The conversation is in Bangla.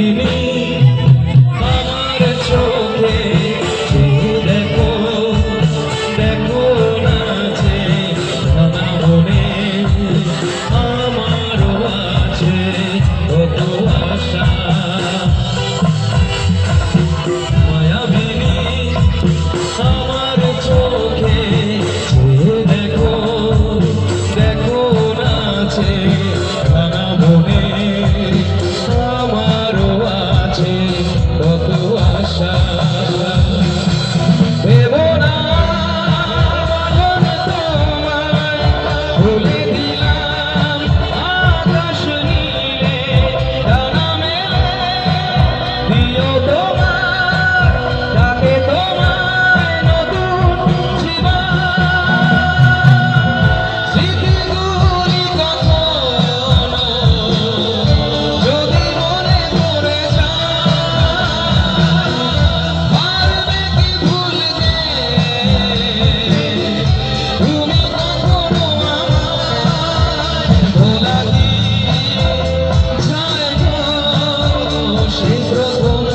ভাবিনি আমার চোখে দেখো দেখো নাচে ভাঙা মনে আমারও আছে কত আশা মায়াবিনী আমার চোখে দেখো দেখো নাচে ভাঙা মনে আমারও আছে কত আশা দেব না বাঁধন তোমায় খুলে দিলাম আকাশ নীলে ডানা মেলে দিও তোমার ডাকে তোমায় নতুন জীবন স্মৃতিগুলি কখনো যদি মনে পড়ে যায় পারবে কি ভুলতে তুমি কখনো আমায় ভোলা কি যায় গো সেই প্রথম